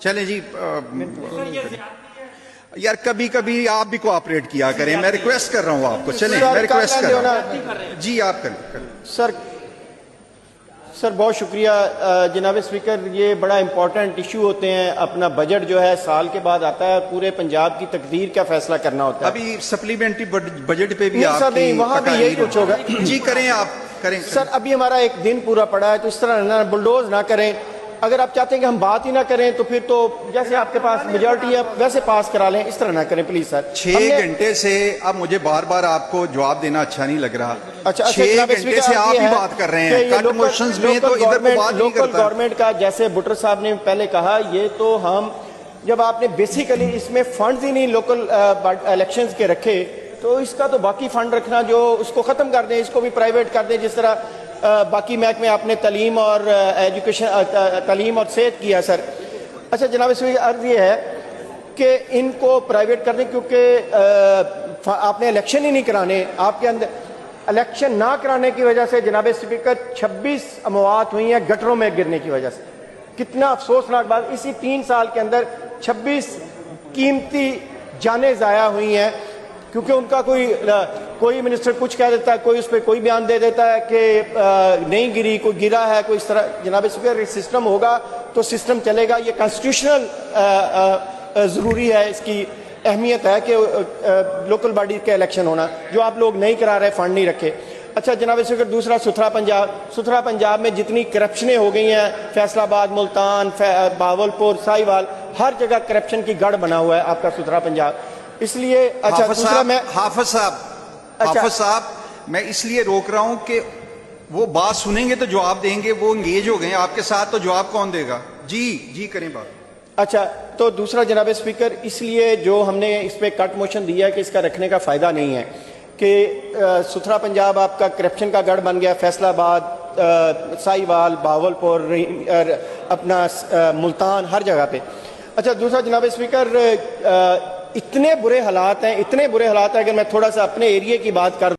चलें जी। यार कभी कभी आप भी कोऑपरेट किया करें, मैं रिक्वेस्ट कर रहा हूँ आपको। चलें, मैं रिक्वेस्ट कर रहा हूँ जी, आप करें। सर बहुत शुक्रिया जनाब स्पीकर। ये बड़ा इंपॉर्टेंट इशू होते हैं। अपना बजट जो है साल के बाद आता है, पूरे पंजाब की तकदीर का फैसला करना होता है। अभी सप्लीमेंट्री बजट पे भी सर नहीं, वहाँ भी यही कुछ होगा जी। करें, आप करें सर। अभी हमारा एक दिन पूरा पड़ा है, तो इस तरह ना बुलडोज ना करें। अगर आप चाहते हैं कि हम बात ही ना करें तो फिर तो जैसे आपके पास मेजॉरिटी है वैसे पास करा लें, इस तरह ना करें प्लीज सर। 6 घंटे से अब मुझे बार बार आपको जवाब देना अच्छा नहीं लग रहा। अच्छा, 6 घंटे से आप ही बात कर रहे हैं कट मोशंस में, तो इधर को बात नहीं करता। गवर्नमेंट का, जैसे बुटर साहब ने पहले कहा, ये तो हम जब आपने बेसिकली इसमें फंड्स ही नहीं लोकल इलेक्शंस के रखे, तो इसका तो बाकी फंड रखना जो उसको खत्म कर दें, इसको भी प्राइवेट कर दें, जिस तरह बाकी महकमे आपने तालीम और एजुकेशन, तालीम और सेहत किया सर। अच्छा जनाब, इसमें अर्ज ये है कि इनको प्राइवेट कर दें, क्योंकि आपने इलेक्शन ही नहीं कराने। आपके अंदर इलेक्शन ना कराने की वजह से जनाब स्पीकर 26 अमवात हुई हैं गटरों में गिरने की वजह से। कितना अफसोसनाक बात, इसी 3 साल के अंदर 26 कीमती जानें ज़ाया हुई हैं, क्योंकि उनका कोई मिनिस्टर कुछ कह देता है, कोई उस पर कोई बयान दे देता है कि नहीं गिरी, कोई गिरा है, कोई इस तरह। जनाब स्पीकर, सिस्टम होगा तो सिस्टम चलेगा। ये कॉन्स्टिट्यूशनल ज़रूरी है, इसकी अहमियत है कि लोकल बॉडी का इलेक्शन होना, जो आप लोग नहीं करा रहे, फंड नहीं रखे। अच्छा जनाब स्पीकर, दूसरा सुथरा पंजाब में जितनी करप्शनें हो गई हैं, फैसलाबाद, मुल्तान, बावलपुर, साहिवाल, हर जगह करप्शन की गढ़ बना हुआ है आपका सुथरा पंजाब। इसलिए अच्छा दूसरा मैं हाफिज साहब मैं इसलिए रोक रहा हूं कि वो बात सुनेंगे तो जवाब देंगे, वो इंगेज हो गए आपके साथ, तो जवाब कौन देगा? जी करें बात। अच्छा, तो दूसरा जनाब स्पीकर, इसलिए जो हमने इस पर कट मोशन दिया है कि इसका रखने का फायदा नहीं है कि सुथरा पंजाब आपका करप्शन का गढ़ बन गया। फैसलाबाद, साहिवाल, बावलपुर, अपना मुल्तान, हर जगह पे। अच्छा दूसरा जनाब स्पीकर, इतने बुरे हालात हैं, अगर मैं थोड़ा सा अपने एरिया की बात कर